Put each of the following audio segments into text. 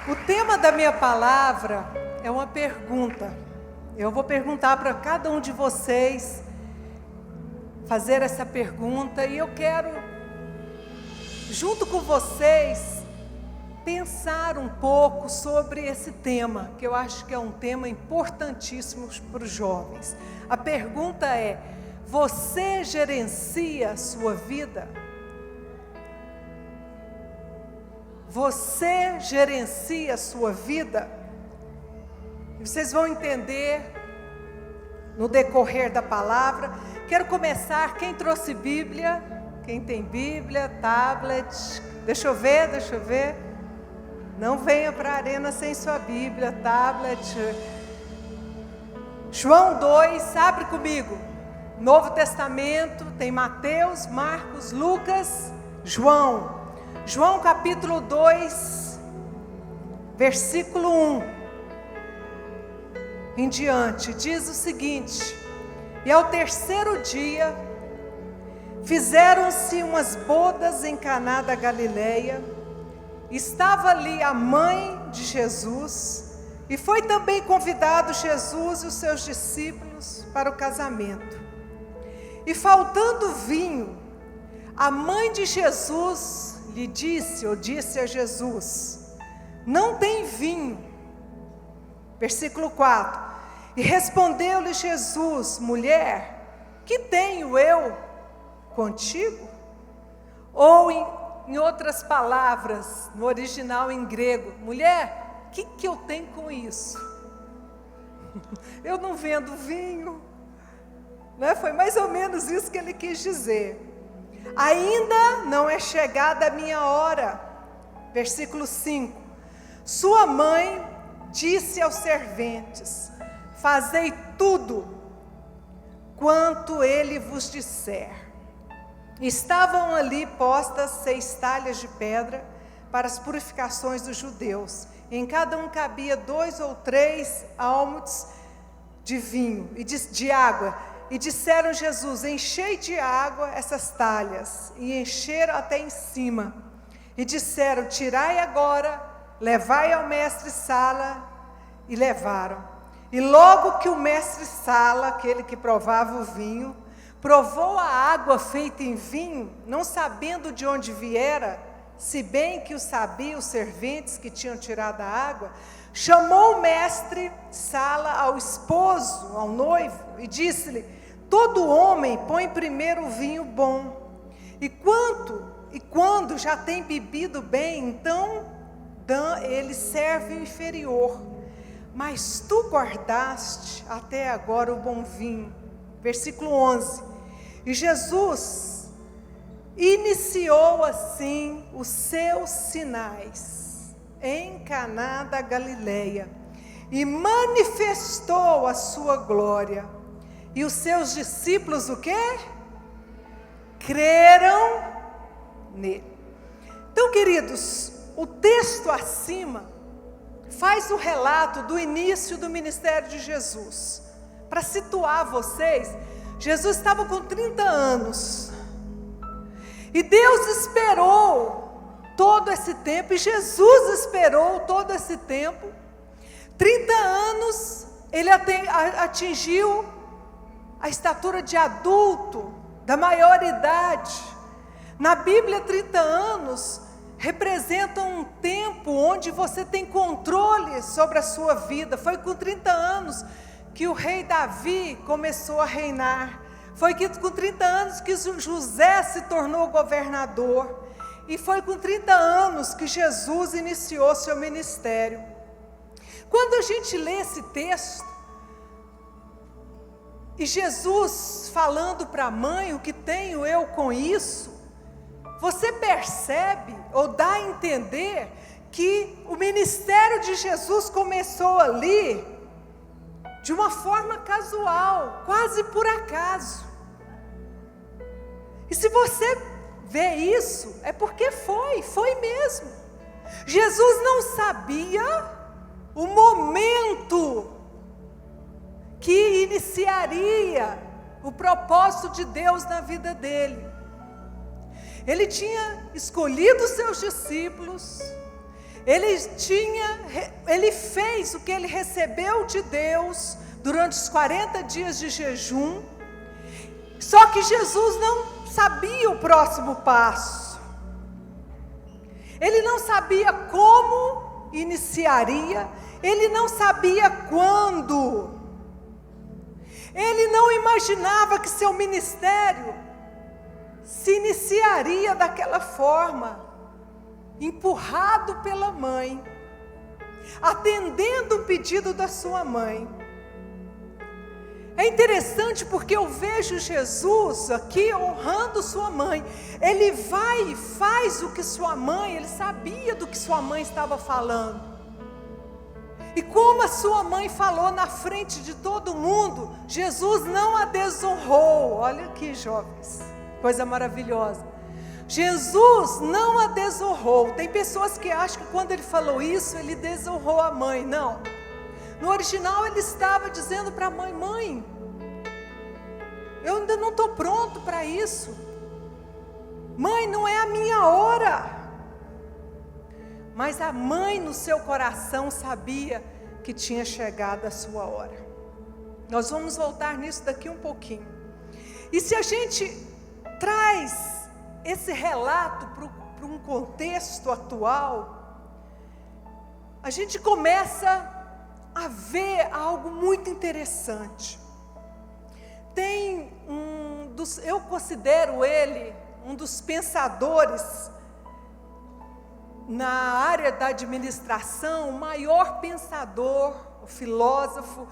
O tema da minha palavra é uma pergunta. Eu vou perguntar para cada um de vocês, fazer essa pergunta, e eu quero, junto com vocês, pensar um pouco sobre esse tema, que eu acho que é um tema importantíssimo para os jovens. A pergunta é: você gerencia a sua vida? Você gerencia a sua vida? Vocês vão entender no decorrer da palavra. Quero começar. Quem trouxe Bíblia? Quem tem Bíblia, tablet? Deixa eu ver. Não venha para a arena sem sua Bíblia, tablet. João 2, abre comigo. Novo Testamento, tem Mateus, Marcos, Lucas, João. João capítulo 2, versículo 1 em diante, diz o seguinte: e ao terceiro dia, fizeram-se umas bodas em Caná da Galileia, estava ali a mãe de Jesus, e foi também convidado Jesus e os seus discípulos para o casamento. E faltando vinho, a mãe de Jesus lhe disse a Jesus: não tem vinho. Versículo 4: e respondeu-lhe Jesus: mulher, que tenho eu contigo? Ou em outras palavras, no original em grego: mulher, o que eu tenho com isso? Eu não vendo vinho, né? Foi mais ou menos isso que ele quis dizer. Ainda não é chegada a minha hora. Versículo 5: sua mãe disse aos serventes: fazei tudo quanto ele vos disser. Estavam ali postas 6 talhas de pedra para as purificações dos judeus. Em cada um cabia 2 ou 3 almudes de vinho e de água. E disseram a Jesus: enchei de água essas talhas. E encheram até em cima. E disseram: tirai agora, levai ao mestre-sala. E levaram. E logo que o mestre-sala, aquele que provava o vinho, provou a água feita em vinho, não sabendo de onde viera, se bem que o sabiam os serventes que tinham tirado a água, chamou o mestre-sala ao esposo, ao noivo, e disse-lhe: todo homem põe primeiro o vinho bom, e quando já tem bebido bem, então ele serve o inferior. Mas tu guardaste até agora o bom vinho. Versículo 11. E Jesus iniciou assim os seus sinais em Caná da Galileia e manifestou a sua glória. E os seus discípulos o quê? Creram nele. Então, queridos, o texto acima faz o relato do início do ministério de Jesus. Para situar vocês, Jesus estava com 30 anos. E Deus esperou todo esse tempo, e Jesus esperou todo esse tempo. 30 anos, ele atingiu a estatura de adulto, da maioridade. Na Bíblia, 30 anos representam um tempo onde você tem controle sobre a sua vida. Foi com 30 anos que o rei Davi começou a reinar. Foi com 30 anos que José se tornou governador. E foi com 30 anos que Jesus iniciou seu ministério. Quando a gente lê esse texto, e Jesus falando para a mãe: o que tenho eu com isso? Você percebe ou dá a entender que o ministério de Jesus começou ali de uma forma casual, quase por acaso. E se você vê isso, é porque foi mesmo. Jesus não sabia o momento que iniciaria o propósito de Deus na vida dele. Ele tinha escolhido seus discípulos, Ele fez o que ele recebeu de Deus durante os 40 dias de jejum. Só que Jesus não sabia o próximo passo. Ele não sabia como iniciaria. Ele não sabia quando. Ele não imaginava que seu ministério se iniciaria daquela forma, empurrado pela mãe, atendendo o pedido da sua mãe. É interessante porque eu vejo Jesus aqui honrando sua mãe. Ele vai e faz o que sua mãe, ele sabia do que sua mãe estava falando. E como a sua mãe falou na frente de todo mundo, Jesus não a desonrou. Olha aqui, jovens, coisa maravilhosa. Jesus não a desonrou. Tem pessoas que acham que quando ele falou isso, ele desonrou a mãe. Não. No original ele estava dizendo para a mãe: mãe, eu ainda não estou pronto para isso. Mãe, não é a minha hora. Mas a mãe no seu coração sabia que tinha chegado a sua hora. Nós vamos voltar nisso daqui um pouquinho. E se a gente traz esse relato para um contexto atual, a gente começa a ver algo muito interessante. Tem eu considero ele um dos pensadores na área da administração, o maior pensador, o filósofo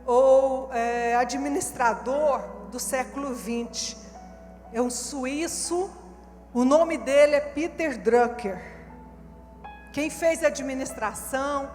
ou administrador do século XX. É um suíço, o nome dele é Peter Drucker. Quem fez administração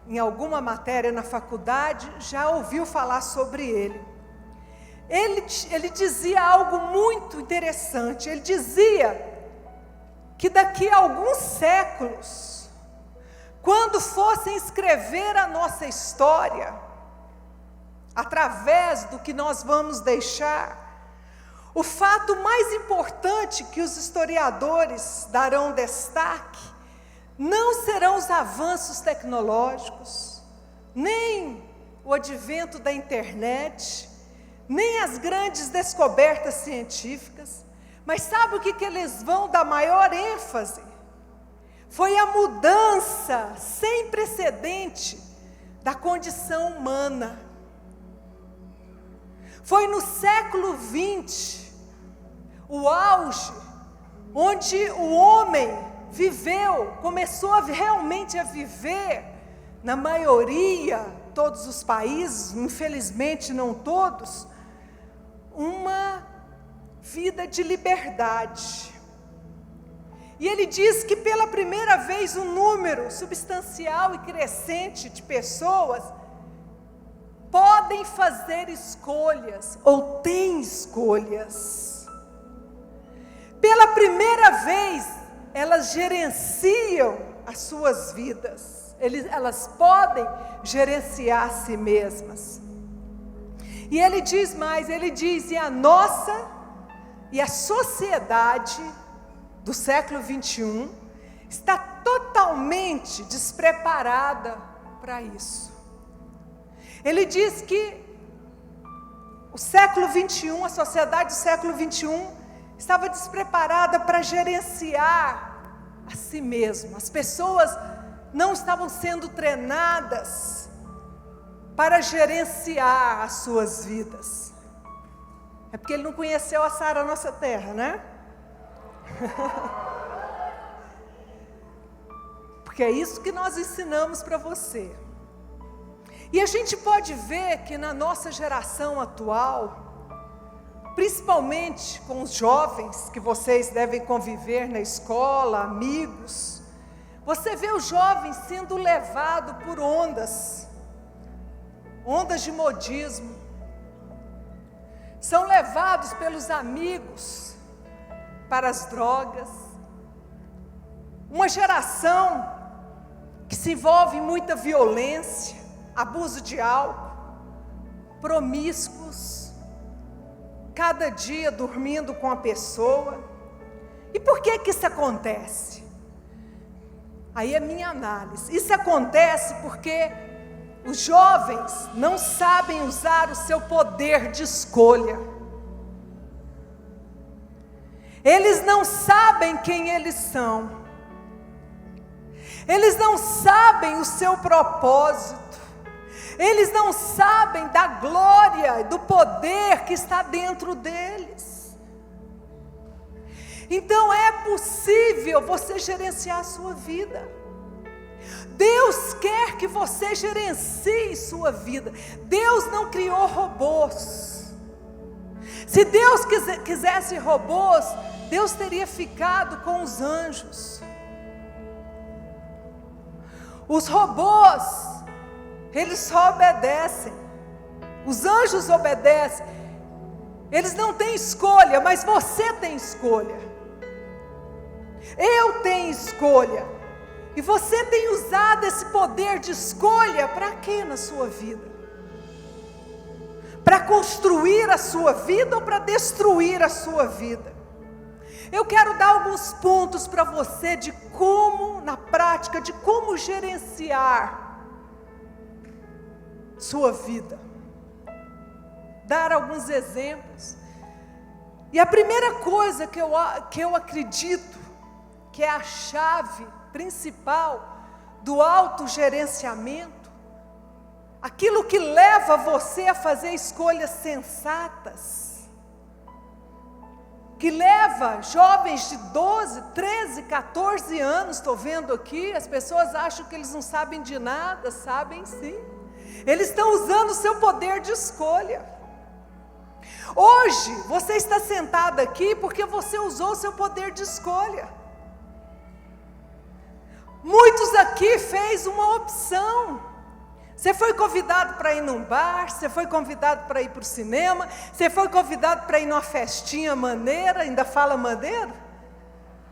em alguma matéria na faculdade já ouviu falar sobre ele. Ele dizia algo muito interessante. Ele dizia que daqui a alguns séculos, quando fossem escrever a nossa história, através do que nós vamos deixar, o fato mais importante que os historiadores darão destaque, não serão os avanços tecnológicos, nem o advento da internet, nem as grandes descobertas científicas, mas sabe o que eles vão dar maior ênfase? Foi a mudança sem precedente da condição humana. Foi no século XX, o auge, onde o homem começou realmente a viver, na maioria, todos os países, infelizmente não todos, uma vida de liberdade. E ele diz que pela primeira vez um número substancial e crescente de pessoas podem fazer escolhas, ou têm escolhas. Pela primeira vez, elas gerenciam as suas vidas, elas podem gerenciar a si mesmas. E ele diz mais, ele diz, e a sociedade do século 21 está totalmente despreparada para isso. Ele diz que o século 21, a sociedade do século 21 estava despreparada para gerenciar a si mesma. As pessoas não estavam sendo treinadas para gerenciar as suas vidas. É porque ele não conheceu a Sara Nossa Terra, né? Porque é isso que nós ensinamos para você. E a gente pode ver que na nossa geração atual, principalmente com os jovens que vocês devem conviver na escola, amigos, você vê os jovens sendo levados por ondas de modismo, são levados pelos amigos para as drogas, uma geração que se envolve em muita violência, abuso de álcool, promíscuos, cada dia dormindo com a pessoa. E por que isso acontece? Aí é minha análise. Isso acontece porque os jovens não sabem usar o seu poder de escolha. Eles não sabem quem eles são. Eles não sabem o seu propósito. Eles não sabem da glória e do poder que está dentro deles. Então é possível você gerenciar a sua vida. Deus quer que você gerencie sua vida. Deus não criou robôs. Se Deus quisesse robôs, Deus teria ficado com os anjos. Os robôs, eles só obedecem. Os anjos obedecem. Eles não têm escolha, mas você tem escolha. Eu tenho escolha. E você tem usado esse poder de escolha para quê na sua vida? Para construir a sua vida ou para destruir a sua vida? Eu quero dar alguns pontos para você de como, na prática, de como gerenciar sua vida. Dar alguns exemplos. E a primeira coisa que eu acredito que é a chave principal do autogerenciamento, aquilo que leva você a fazer escolhas sensatas, que leva jovens de 12, 13, 14 anos, estou vendo aqui, as pessoas acham que eles não sabem de nada, sabem sim. Eles estão usando o seu poder de escolha. Hoje, você está sentado aqui porque você usou o seu poder de escolha. Muitos aqui fez uma opção. Você foi convidado para ir num bar, você foi convidado para ir para o cinema, você foi convidado para ir numa festinha maneira, ainda fala maneira?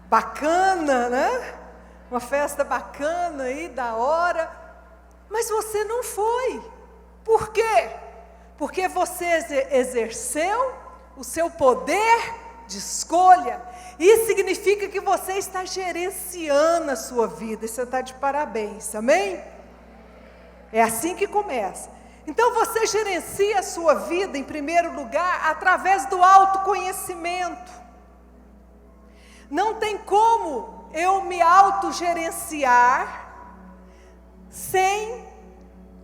Bacana, né? Uma festa bacana aí, da hora. Mas você não foi. Por quê? Porque você exerceu o seu poder de escolha. Isso significa que você está gerenciando a sua vida. E você está de parabéns, amém? É assim que começa. Então você gerencia a sua vida, em primeiro lugar, através do autoconhecimento. Não tem como eu me autogerenciar sem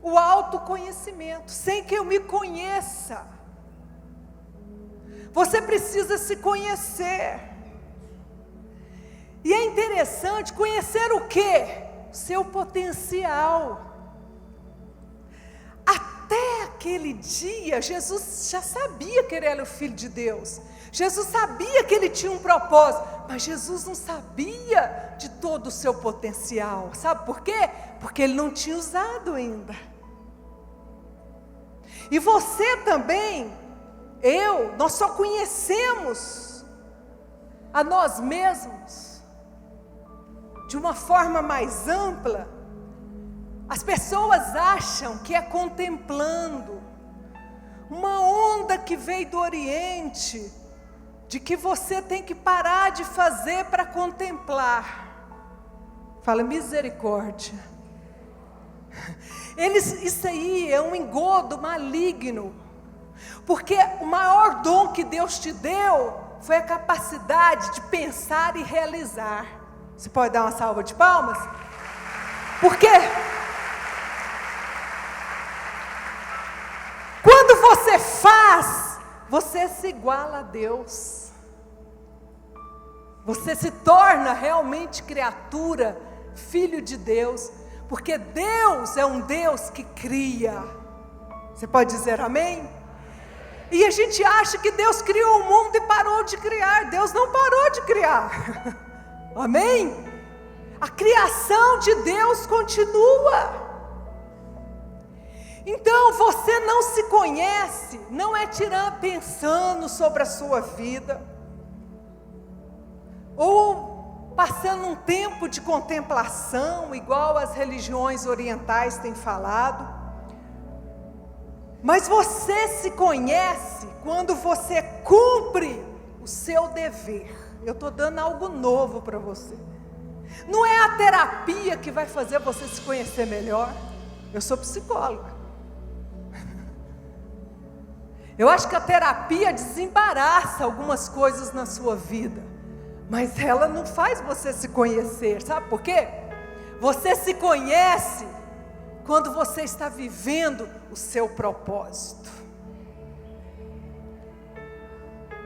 o autoconhecimento, sem que eu me conheça. Você precisa se conhecer. E é interessante conhecer o quê? O seu potencial. Até aquele dia, Jesus já sabia que ele era o Filho de Deus. Jesus sabia que ele tinha um propósito, mas Jesus não sabia de todo o seu potencial. Sabe por quê? Porque ele não tinha usado ainda. E você também, nós só conhecemos a nós mesmos de uma forma mais ampla. As pessoas acham que é contemplando uma onda que veio do Oriente, de que você tem que parar de fazer para contemplar. Fala misericórdia. Isso aí é um engodo maligno, porque o maior dom que Deus te deu foi a capacidade de pensar e realizar. Você pode dar uma salva de palmas? Por quê? Quando você faz, você se iguala a Deus. Você se torna realmente criatura, filho de Deus, porque Deus é um Deus que cria. Você pode dizer amém? E a gente acha que Deus criou o mundo e parou de criar. Deus não parou de criar. Amém? A criação de Deus continua. Então você não se conhece, não é pensando sobre a sua vida, ou passando um tempo de contemplação, igual as religiões orientais têm falado. Mas você se conhece quando você cumpre o seu dever. Eu estou dando algo novo para você. Não é a terapia que vai fazer você se conhecer melhor. Eu sou psicóloga. Eu acho que a terapia desembaraça algumas coisas na sua vida, mas ela não faz você se conhecer. Sabe por quê? Você se conhece quando você está vivendo o seu propósito.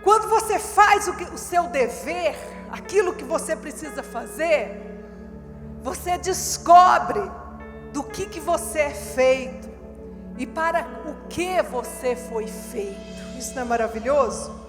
Quando você faz o seu dever, aquilo que você precisa fazer, você descobre do que você é feito e para o que você foi feito. Isso não é maravilhoso?